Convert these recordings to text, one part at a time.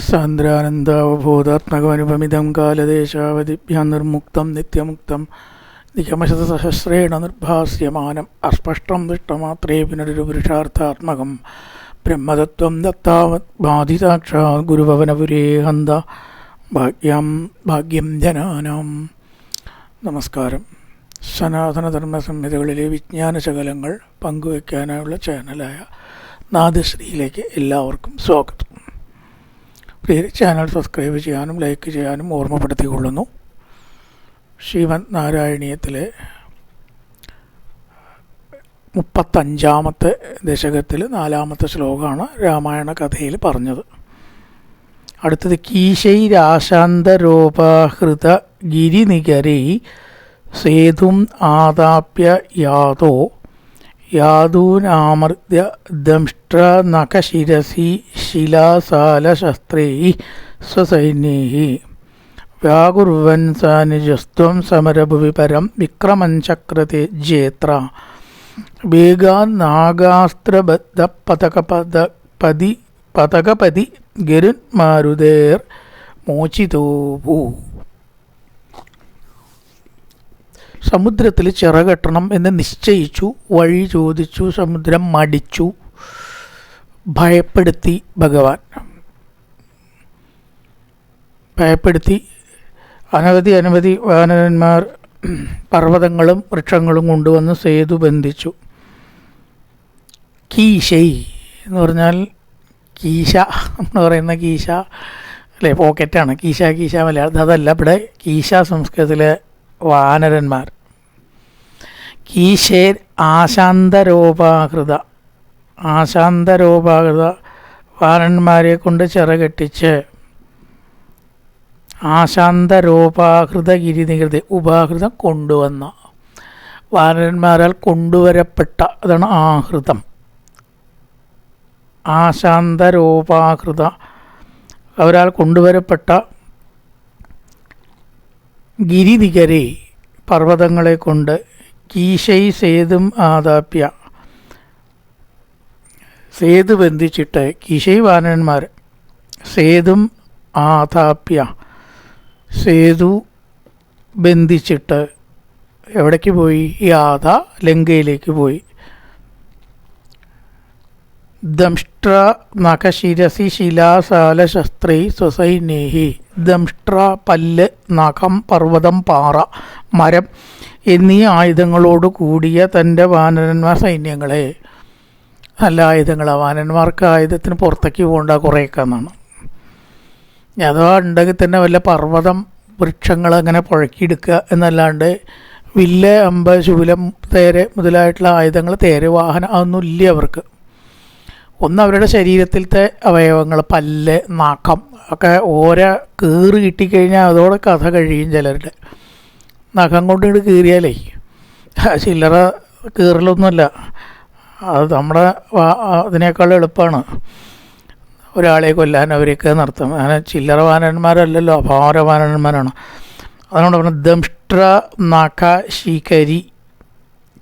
സാന്ദ്രാനന്ദാവബോധാത്മകമനുപമിതം കാലദേശാവധിഭ്യാം നിർമുക്തം നിത്യമുക്തം നിഗമശതസഹസ്രേണ നിർഭാസ്യമാനം അസ്പഷ്ടം ദൃഷ്ടമാത്രേ പുനരുപുരുഷാർത്ഥാത്മകം ബ്രഹ്മതത്വം ദത്താവത് ബാധിതാക്ഷാത് ഗുരുഭവനപുരേ ഹന്ത ഭാഗ്യം ജനാനാം. നമസ്കാരം. സനാതനധർമ്മ സംഹിതകളിലെ വിജ്ഞാനശകലങ്ങൾ പങ്കുവയ്ക്കാനായുള്ള ചാനലായ നാദശ്രീയിലേക്ക് എല്ലാവർക്കും സ്വാഗതം. പ്രിയ ചാനൽ സബ്സ്ക്രൈബ് ചെയ്യാനും ലൈക്ക് ചെയ്യാനും ഓർമ്മപ്പെടുത്തിക്കൊള്ളുന്നു. ശ്രീമദ് നാരായണീയത്തിലെ 35-ാമത്തെ ദശകത്തിൽ 4-ാമത്തെ ശ്ലോകമാണ് രാമായണ കഥയിൽ പറഞ്ഞത്. അടുത്തത് കീശൈരാശാന്തരോപാഹൃത ഗിരിനികരൈ സേതും ആദാപ്യ യാതോ യാദൂനാമർദ്യ ദംഷ്ട്രനഖശിരസി ശിലാസാലശസ്ത്രൈ സ്വസൈന്യൈ വ്യാകുർവൻ സാനിജസ്ത്വം സമരഭുവി പരം വിക്രമഞ്ചക്രത്തെ ജേത്ര വേഗാനാഗാസ്ത്രബദ്ധ പതകപതി ഗരുന്മാരുതേർ മോചിതോഭൂ. സമുദ്രത്തിൽ ചിറകെട്ടണം എന്ന് നിശ്ചയിച്ചു. വഴി ചോദിച്ചു. സമുദ്രം മടിച്ചു. ഭയപ്പെടുത്തി ഭഗവാൻ. ഭയപ്പെടുത്തി അനവധി വാനരന്മാർ പർവ്വതങ്ങളും വൃക്ഷങ്ങളും കൊണ്ടുവന്ന് സേതു ബന്ധിച്ചു. കീശൈ എന്ന് പറഞ്ഞാൽ കീശ എന്ന് പറയുന്ന കീശ അല്ലേ, പോക്കറ്റാണ്. കീശ മലയാളത്തിൽ അതല്ല. ഇവിടെ കീശ സംസ്കൃതത്തിലെ വാനരന്മാർ. കീശേർ ആശാന്തരോപാകൃത വാനരന്മാരെ കൊണ്ട് ചിറകെട്ടിച്ച് ആശാന്തരോപാകൃത ഗിരിനികൃതി ഉപാകൃതം കൊണ്ടുവന്ന വാനരന്മാരാൽ കൊണ്ടുവരപ്പെട്ട, അതാണ് ആഹൃതം. ആശാന്തരോപാകൃത അവരാൽ കൊണ്ടുവരപ്പെട്ട ഗിരിനികരെ പർവ്വതങ്ങളെ കൊണ്ട് കീശൈ സേതും ആദാപ്യ സേതു ബന്ധിച്ചിട്ട് കീശൈ വാനരന്മാർ സേതും ആദാപ്യ സേതു ബന്ധിച്ചിട്ട് എവിടേക്ക് പോയി? യാത ലങ്കയിലേക്ക് പോയി. ദംഷ്ട്ര നഖശിരസി ശിലാസാലശസ്ത്രൈ സ്വസൈന്യൈ. ദംഷ്ട്ര പല്ല്, നഖം, പർവ്വതം, പാറ, മരം എന്നീ ആയുധങ്ങളോട് കൂടിയ തൻ്റെ വാനരന്മാർ സൈന്യങ്ങളെ. നല്ല ആയുധങ്ങളാണ്. വാനരന്മാർക്ക് ആയുധത്തിന് പുറത്തേക്ക് പോകേണ്ട കുറേയൊക്കെ എന്നാണ്. അഥവാ ഉണ്ടെങ്കിൽ തന്നെ വല്ല പർവ്വതം വൃക്ഷങ്ങൾ അങ്ങനെ പുഴക്കിയെടുക്കുക എന്നല്ലാണ്ട് വില്ല്, അമ്പ്, ശൂലം, തേര് മുതലായിട്ടുള്ള ആയുധങ്ങൾ, തേര്, വാഹനം അതൊന്നും ഇല്ല അവർക്ക്. ഒന്ന് അവരുടെ ശരീരത്തിലത്തെ അവയവങ്ങൾ, പല്ല്, നഖം ഒക്കെ ഓരോ കീറ് കിട്ടിക്കഴിഞ്ഞാൽ അതോടെ കഥ കഴിയും. ചിലരുടെ നഖം കൊണ്ട് ഇങ്ങോട്ട് കീറിയാലേ ചില്ലറ കീറലൊന്നുമല്ല. അത് നമ്മുടെ അതിനേക്കാൾ എളുപ്പമാണ് ഒരാളെ കൊല്ലാൻ അവരൊക്കെ നടത്തും. അങ്ങനെ ചില്ലറ വാനരന്മാരല്ലല്ലോ, അപാര വാനരന്മാരാണ്. അതുകൊണ്ട് പറഞ്ഞ ദംഷ്ട്ര നഖ ശിഖരി.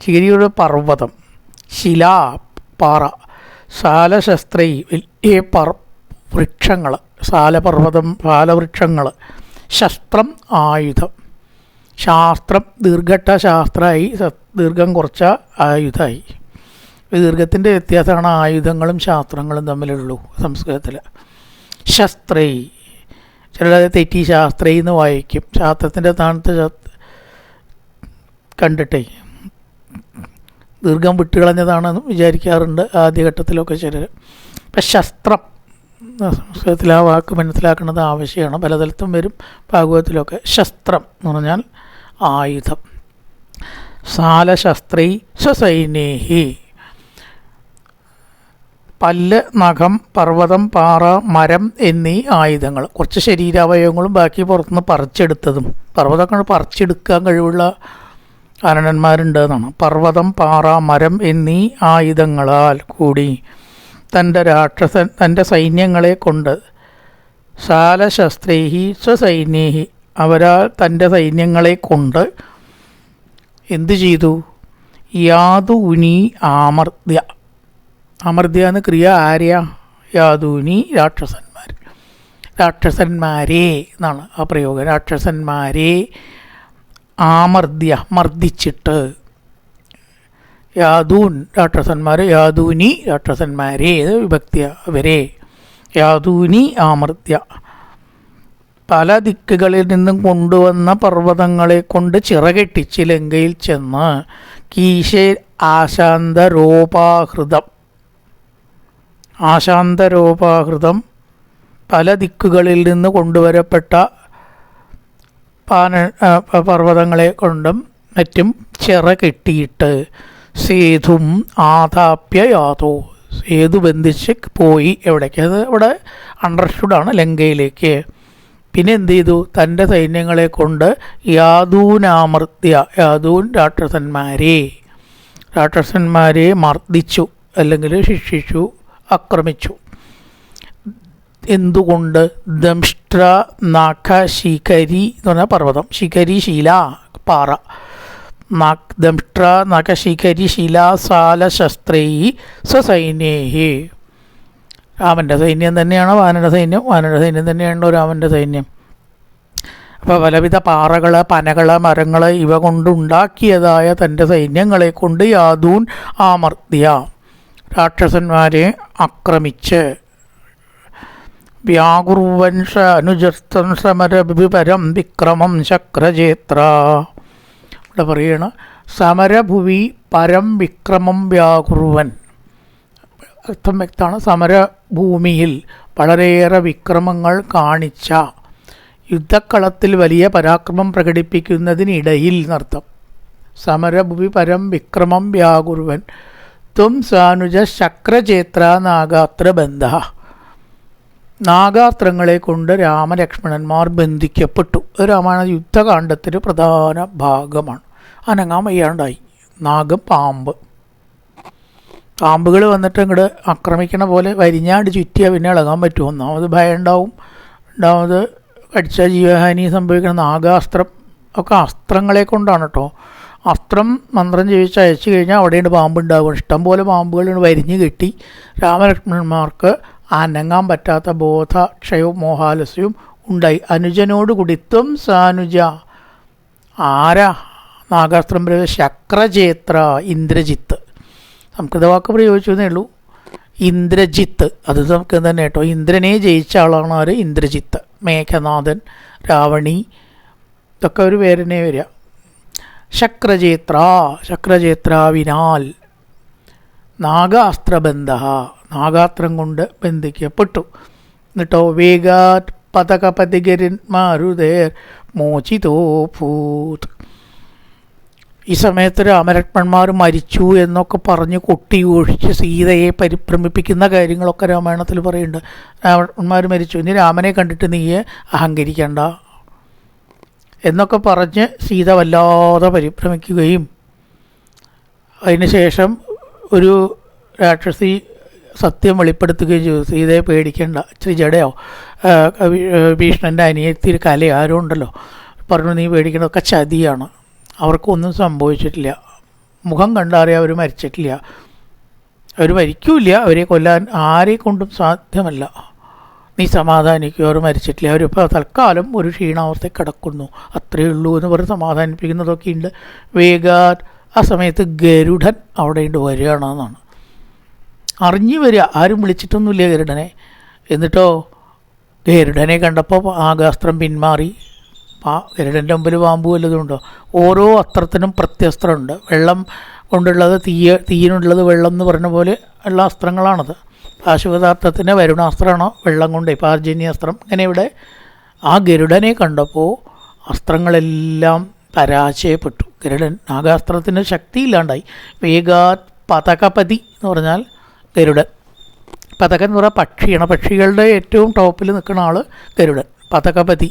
ശിഖരിയുടെ പർവ്വതം, ശില പാറ, സാലശസ്ത്രൈ വലിയ വൃക്ഷങ്ങൾ, സാലപർവ്വതം, സാലവൃക്ഷങ്ങൾ, ശസ്ത്രം ആയുധം, ശാസ്ത്രം ദീർഘട്ട ശാസ്ത്രമായി, ദീർഘം കുറച്ച ആയുധമായി. ദീർഘത്തിൻ്റെ വ്യത്യാസമാണ് ആയുധങ്ങളും ശാസ്ത്രങ്ങളും തമ്മിലുള്ളൂ സംസ്കൃതത്തിൽ. ശസ്ത്രൈ, ചിലത് തെറ്റി ശാസ്ത്രൈ എന്ന് വായിക്കും. ശാസ്ത്രത്തിൻ്റെ സ്ഥാനത്ത് കണ്ടിട്ടേ ദീർഘം വിട്ടുകളഞ്ഞതാണെന്ന് വിചാരിക്കാറുണ്ട് ആദ്യഘട്ടത്തിലൊക്കെ ചിലർ. ഇപ്പം ശസ്ത്രം സംസ്കൃതത്തിൽ ആ വാക്ക് മനസ്സിലാക്കുന്നത് ആവശ്യമാണ്. പലതലത്തും വരും ഭാഗവതത്തിലൊക്കെ. ശസ്ത്രം എന്ന് പറഞ്ഞാൽ ആയുധം. സാലശസ്ത്രൈ സ്വസൈന്യൈ. പല്ല്, നഖം, പർവ്വതം, പാറ, മരം എന്നീ ആയുധങ്ങൾ. കുറച്ച് ശരീരാവയവങ്ങളും ബാക്കി പുറത്തുനിന്ന് പറിച്ചെടുത്തതും. പർവ്വതമൊക്കെ പറിച്ചെടുക്കാൻ കഴിവുള്ള വാനരന്മാരുണ്ടെന്നാണ്. പർവ്വതം, പാറ, മരം എന്നീ ആയുധങ്ങളാൽ കൂടി തൻ്റെ സൈന്യങ്ങളെ കൊണ്ട് സാലശസ്ത്രൈഹി സ്വസൈന്യൈഹി അവരാൽ തൻ്റെ സൈന്യങ്ങളെ കൊണ്ട് എന്തു ചെയ്തു? യാദൂനി ആമർദ്യ. അമർദ്യ എന്ന് ക്രിയ ആര്യ യാദൂനി രാക്ഷസന്മാർ. രാക്ഷസന്മാരെ എന്നാണ് ആ പ്രയോഗം. രാക്ഷസന്മാരെ മർദ്ദിച്ചിട്ട്. യാദൂൻ രാക്ഷസന്മാർ, യാദൂനി രാക്ഷസന്മാരെ, വിഭക്തിയ അവരെ. യാദൂനി ആമർദ്യ. പല ദിക്കുകളിൽ നിന്നും കൊണ്ടുവന്ന പർവ്വതങ്ങളെ കൊണ്ട് ചിറകെട്ടിച്ച് ലങ്കയിൽ ചെന്ന് കീശേ ആശാന്തരോപാഹൃതം പല ദിക്കുകളിൽ നിന്ന് കൊണ്ടുവരപ്പെട്ട പർവ്വതങ്ങളെ കൊണ്ടും മറ്റും ചിറകെട്ടിയിട്ട് സേതും ആതാപ്യ യാതോ, സേതു ബന്ധിച്ച് പോയി. എവിടേക്ക്? അത് ഇവിടെ അണ്ടർസ്റ്റുഡാണ്, ലങ്കയിലേക്ക്. പിന്നെ എന്ത് ചെയ്തു? തൻ്റെ സൈന്യങ്ങളെ കൊണ്ട് യാദൂനാമർദ്യ, യാദൂൻ രാക്ഷസന്മാരെ മർദ്ദിച്ചു, അല്ലെങ്കിൽ ശിക്ഷിച്ചു, ആക്രമിച്ചു. എന്തുകൊണ്ട്? ദംഷ്ട്ര നഖ ശിഖരി എന്ന് പറഞ്ഞാൽ പർവ്വതം, ശിഖരി ശീല പാറ, ദംഷ്ട്ര നഖ ശിഖരി ശിലാസാല ശസ്ത്രൈ സ്വസൈന്യേ. രാമൻ്റെ സൈന്യം തന്നെയാണ് വാനര സൈന്യം, വാനര സൈന്യം തന്നെയാണല്ലോ രാമൻ്റെ സൈന്യം. അപ്പോൾ പലവിധ പാറകൾ, പനകൾ, മരങ്ങൾ ഇവ കൊണ്ടുണ്ടാക്കിയതായ തൻ്റെ സൈന്യങ്ങളെ കൊണ്ട് യാദൂൻ ആമർദ്യ രാക്ഷസന്മാരെ ആക്രമിച്ച് വ്യാകുർവൻഷ അനുജസ്തം സമരഭുപരം വിക്രമം ശക്രജേത്ര. ഇവിടെ പറയണ സമരഭുവി പരം വിക്രമം വ്യാകുർവൻ, അർത്ഥം വ്യക്തമാണ്. സമരഭൂമിയിൽ വളരെയേറെ വിക്രമങ്ങൾ കാണിച്ച, യുദ്ധക്കളത്തിൽ വലിയ പരാക്രമം പ്രകടിപ്പിക്കുന്നതിനിടയിൽ എന്നർത്ഥം. സമരഭുവി പരം വിക്രമം വ്യാകുർവൻ ത്വം സാനുജ ശക്രചേത്ര നാഗാത്രബന്ധ. നാഗാസ്ത്രങ്ങളെ കൊണ്ട് രാമലക്ഷ്മണന്മാർ ബന്ധിക്കപ്പെട്ടു. രാമായണ യുദ്ധകാണ്ഡത്തിന് പ്രധാന ഭാഗമാണ്. അനങ്ങാൻ വയ്യാണ്ടായി. നാഗം പാമ്പുകൾ വന്നിട്ട് ഇങ്ങോട്ട് ആക്രമിക്കണ പോലെ വരിഞ്ഞാണ്ട് ചുറ്റിയാൽ പിന്നെ ഇളകാൻ പറ്റുമോ? ഒന്നാമത് ഭയം ഉണ്ടാവും, രണ്ടാമത് കടിച്ച ജീവഹാനി സംഭവിക്കണം. നാഗാസ്ത്രം ഒക്കെ അസ്ത്രങ്ങളെ കൊണ്ടാണ് കേട്ടോ. അസ്ത്രം മന്ത്രം ജപിച്ച് അയച്ചു കഴിഞ്ഞാൽ അവിടെയാണ് പാമ്പുണ്ടാവുക. ഇഷ്ടംപോലെ പാമ്പുകൾ വരിഞ്ഞ് കെട്ടി രാമലക്ഷ്മണന്മാർക്ക് അനങ്ങാൻ പറ്റാത്ത ബോധക്ഷയവും മോഹാലസ്യവും ഉണ്ടായി. അനുജനോട് കുടിത്വം സാനുജ. ആരാ നാഗാസ്ത്രം പ്രയോഗിച്ച? ശക്രചേത്ര, ഇന്ദ്രജിത്ത്. സംസ്കൃതവാക്ക് പ്രയോഗിച്ചു എന്നേ ഉള്ളൂ. ഇന്ദ്രജിത്ത്, അത് നമുക്ക് തന്നെ കേട്ടോ. ഇന്ദ്രനെ ജയിച്ച ആളാണ് ആര്? ഇന്ദ്രജിത്ത്. മേഘനാഥൻ, രാവണി, ഇതൊക്കെ ഒരു പേരിനെ വരിക. ശക്രചേത്രാവിനാൽ നാഗാസ്ത്രബന്ധ, നാഗാസ്ത്രം കൊണ്ട് ബന്ധിക്കപ്പെട്ടു. എന്നിട്ടോ വേഗാത് പതകപതികരിന്മാരുതേർ മോചിതോ ഭൂത്. ഈ സമയത്ത് രാമലക്ഷ്മണന്മാർ മരിച്ചു എന്നൊക്കെ പറഞ്ഞ് കൊട്ടിഘോഷിച്ച് സീതയെ പരിഭ്രമിപ്പിക്കുന്ന കാര്യങ്ങളൊക്കെ രാമായണത്തിൽ പറയുന്നുണ്ട്. രാമന്മാർ മരിച്ചു, ഇനി രാമനെ കണ്ടിട്ട് നീയെ അഹങ്കരിക്കണ്ട എന്നൊക്കെ പറഞ്ഞ് സീത വല്ലാതെ പരിഭ്രമിക്കുകയും അതിനുശേഷം ഒരു രാക്ഷസി സത്യം വെളിപ്പെടുത്തുകയും ചെയ്തു. സീതയെ പേടിക്കേണ്ട, ഇച്ചിരി ജഡയോ ഭീഷ്ണൻ്റെ അനിയത്തി കലയോ ആരോ ഉണ്ടല്ലോ, പറഞ്ഞു നീ പേടിക്കേണ്ടതൊക്കെ ചതിയാണ്, അവർക്കൊന്നും സംഭവിച്ചിട്ടില്ല, മുഖം കണ്ടറിയാൻ അവർ മരിച്ചിട്ടില്ല, അവർ മരിക്കൂല, അവരെ കൊല്ലാൻ ആരെ കൊണ്ടും സാധ്യമല്ല, നീ സമാധാനിക്കുക, അവർ മരിച്ചിട്ടില്ല, അവരിപ്പോൾ തൽക്കാലം ഒരു ക്ഷീണാവസ്ഥയിൽ കിടക്കുന്നു, അത്രയേ ഉള്ളൂ എന്ന് പറഞ്ഞ് സമാധാനിപ്പിക്കുന്നതൊക്കെ ഉണ്ട്. വേഗാൻ ആ സമയത്ത് ഗരുഡൻ അവിടെ ഉണ്ട് വരികയാണെന്നാണ് അറിഞ്ഞു വരിക. ആരും വിളിച്ചിട്ടൊന്നുമില്ല ഗരുഡനെ. എന്നിട്ടോ ഗരുഡനെ കണ്ടപ്പോൾ ആകാസ്ത്രം പിന്മാറി. ഗരുഡൻ്റെ മുമ്പിൽ പാമ്പ് വല്ലതുണ്ടോ? ഓരോ അസ്ത്രത്തിനും പ്രത്യസ്ത്രമുണ്ട്. വെള്ളം കൊണ്ടുള്ളത് തീയിനുള്ളത് വെള്ളം എന്ന് പറഞ്ഞ പോലെ ഉള്ള അസ്ത്രങ്ങളാണത്. പാശുപദാർത്ഥത്തിന് വരുണാസ്ത്രമാണോ, വെള്ളം കൊണ്ട് പാർജന്യാസ്ത്രം. ഇങ്ങനെ ഇവിടെ ആ ഗരുഡനെ കണ്ടപ്പോൾ അസ്ത്രങ്ങളെല്ലാം പരാജയപ്പെട്ടു. ഗരുഡൻ നാഗാസ്ത്രത്തിന് ശക്തിയില്ലാണ്ടായി. വേഗാത് പതകപതി എന്ന് പറഞ്ഞാൽ ഗരുഡൻ. പതകൻ എന്ന് പറഞ്ഞാൽ പക്ഷിയാണ്. പക്ഷികളുടെ ഏറ്റവും ടോപ്പിൽ നിൽക്കുന്ന ആൾ ഗരുഡൻ, പതകപതി,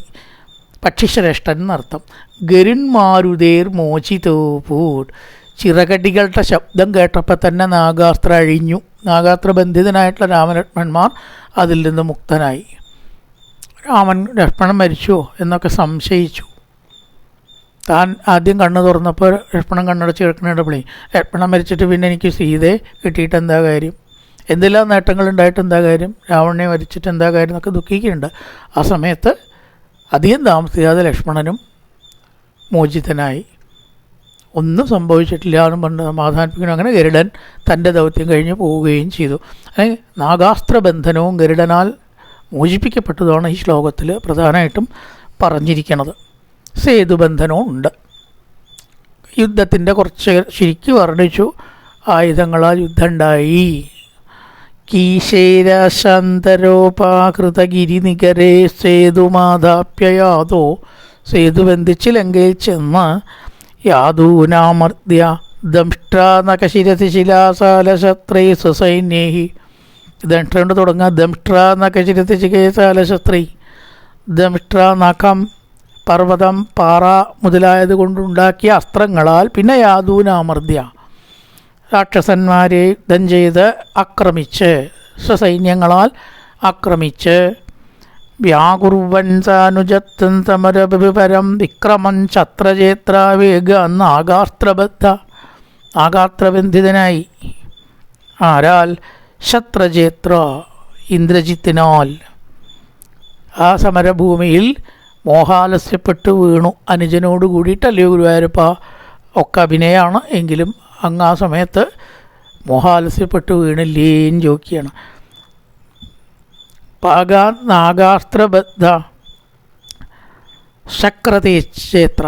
പക്ഷിശ്രേഷ്ഠൻ എന്നർത്ഥം. ഗരുന്മാരുതേർ മോചിതോപൂർ. ചിറകടികളുടെ ശബ്ദം കേട്ടപ്പോൾ തന്നെ നാഗാസ്ത്രം അഴിഞ്ഞു. നാഗാസ്ത്രബന്ധിതനായിട്ടുള്ള രാമലക്ഷ്മണന്മാർ അതിൽ നിന്ന് മുക്തനായി. ലക്ഷ്മണൻ മരിച്ചുവോ എന്നൊക്കെ സംശയിച്ചു. താൻ ആദ്യം കണ്ണ് തുറന്നപ്പോൾ ലക്ഷ്മണൻ കണ്ണടച്ച് കിടക്കണപ്പോഴേ ലക്ഷ്മണൻ മരിച്ചിട്ട് പിന്നെ എനിക്ക് സീതയെ കിട്ടിയിട്ട് എന്താ കാര്യം എന്തെല്ലാം നേട്ടങ്ങളുണ്ടായിട്ട് എന്താ കാര്യം, രാവണനെ വരിച്ചിട്ട് എന്താ കാര്യം എന്നൊക്കെ ദുഃഖിക്കുന്നുണ്ട്. ആ സമയത്ത് അധികം താമസിയാതെ ലക്ഷ്മണനും മോചിതനായി, ഒന്നും സംഭവിച്ചിട്ടില്ല എന്നും പറഞ്ഞ് സമാധാനിപ്പിക്കണം. അങ്ങനെ ഗരുഡൻ തൻ്റെ ദൗത്യം കഴിഞ്ഞ് പോവുകയും ചെയ്തു. അല്ലെങ്കിൽ നാഗാസ്ത്രബന്ധനവും ഗരുഡനാൽ മോചിപ്പിക്കപ്പെട്ടതാണ് ഈ ശ്ലോകത്തിൽ പ്രധാനമായിട്ടും പറഞ്ഞിരിക്കുന്നത്. സേതുബന്ധനവും ഉണ്ട്. യുദ്ധത്തിൻ്റെ കുറച്ച് ശരിക്കും വർണ്ണിച്ചു. ആയുധങ്ങളാൽ യുദ്ധമുണ്ടായി. കീശേരാശാന്തരോപാകൃതഗിരിനികരേ സേതുമാധാപ്യയാതോ, സേതു ബന്ധിച്ച് ലങ്കയിൽ ചെന്ന് യാദൂനാമർദ്യ ദംഷ്ട്രാനകശിരതിശിലാസാലശസ്ത്രൈ സ്വസൈന്യേഹി. ദംഷ്ട്രകൊണ്ട് തുടങ്ങുക. ദംഷ്ട്രാനകശിരതിശികേസാലശസ്ത്രൈ. ദംഷ്ട്രാനഖം പർവ്വതം, പാറ മുതലായത് കൊണ്ടുണ്ടാക്കിയ അസ്ത്രങ്ങളാൽ, പിന്നെ യാദൂനാമർദ്യ രാക്ഷസന്മാരെ യുദ്ധം ചെയ്ത് ആക്രമിച്ച്, സ്വസൈന്യങ്ങളാൽ ആക്രമിച്ച്, വ്യാകുർവൻ സാനുജത്തൻ സമരപരം വിക്രമൻ ഛത്രചേത്രാവേഗ എന്ന ആഗാസ്ത്രബന്ധിതനായി. ആരാൽ? ഛത്രചേത്ര, ഇന്ദ്രജിത്തിനാൽ. ആ സമരഭൂമിയിൽ മോഹാലസ്യപ്പെട്ട് വീണു. അനുജനോട് കൂടിയിട്ടല്ലയോ ഗുരുവായൂരപ്പ, ഒക്കെ അഭിനയമാണ് എങ്കിലും അങ്ങ് ആ സമയത്ത് മോഹാലസ്യപ്പെട്ട് വീണില്ലേന്ന് ചോദിക്കുകയാണ്. നാഗാസ്ത്രബദ്ധ ശക്രതേക്ഷേത്ര,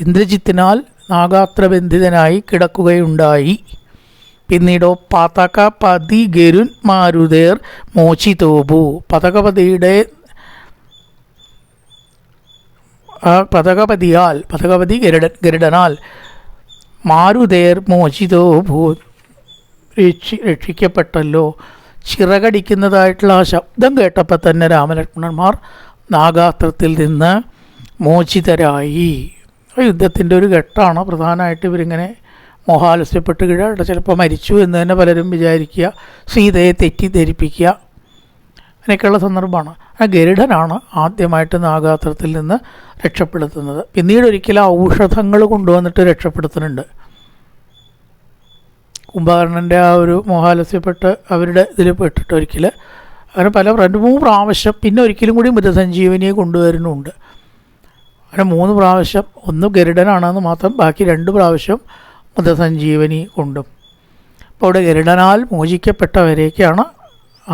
ഇന്ദ്രജിത്തിനാൽ നാഗാസ്ത്രബന്ധിതനായി കിടക്കുകയുണ്ടായി. പിന്നീടോ പതകപതി ഗരുൻ മാരുതേർ മോചിതോഭു, പതകപതി ഗരുഡനാൽ മാരുതേർ മോചിതോഭൂ, രക്ഷിക്കപ്പെട്ടല്ലോ. ചിറകടിക്കുന്നതായിട്ടുള്ള ആ ശബ്ദം കേട്ടപ്പോൾ തന്നെ രാമലക്ഷ്മണന്മാർ നാഗാസ്ത്രത്തിൽ നിന്ന് മോചിതരായി. യുദ്ധത്തിൻ്റെ ഒരു ഘട്ടമാണ്. പ്രധാനമായിട്ട് ഇവരിങ്ങനെ മോഹാലസ്യപ്പെട്ട് കിഴ ചിലപ്പോൾ മരിച്ചു എന്ന് തന്നെ പലരും വിചാരിക്കുക, സീതയെ തെറ്റിദ്ധരിപ്പിക്കുക, അങ്ങനെയൊക്കെയുള്ള സന്ദർഭമാണ്. ആ ഗരുഡനാണ് ആദ്യമായിട്ട് നാഗാസ്ത്രത്തിൽ നിന്ന് രക്ഷപ്പെടുത്തുന്നത്. പിന്നീട് ഒരിക്കലും ഔഷധങ്ങൾ കൊണ്ടുവന്നിട്ട് രക്ഷപ്പെടുത്തുന്നുണ്ട്. കുംഭകർണൻ്റെ ആ ഒരു മോഹാലസ്യപ്പെട്ട് അവരുടെ ഇതിൽ പെട്ടിട്ട് ഒരിക്കൽ അങ്ങനെ 2-3 പ്രാവശ്യം, പിന്നെ ഒരിക്കലും കൂടി മൃതസഞ്ജീവനിയെ കൊണ്ടുവരുന്നുണ്ട്. അങ്ങനെ 3 പ്രാവശ്യം. ഒന്ന് ഗരുഡനാണെന്ന് മാത്രം, ബാക്കി 2 പ്രാവശ്യം മൃതസഞ്ജീവനി കൊണ്ടും. അപ്പോൾ അവിടെ ഗരുഡനാൽ മോചിക്കപ്പെട്ടവരേക്കാണ്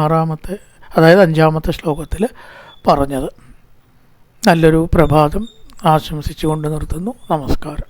5-ാമത്തെ ശ്ലോകത്തിൽ പറഞ്ഞത്. നല്ലൊരു പ്രഭാതം ആശംസിച്ചുകൊണ്ട് നിർത്തുന്നു. നമസ്കാരം.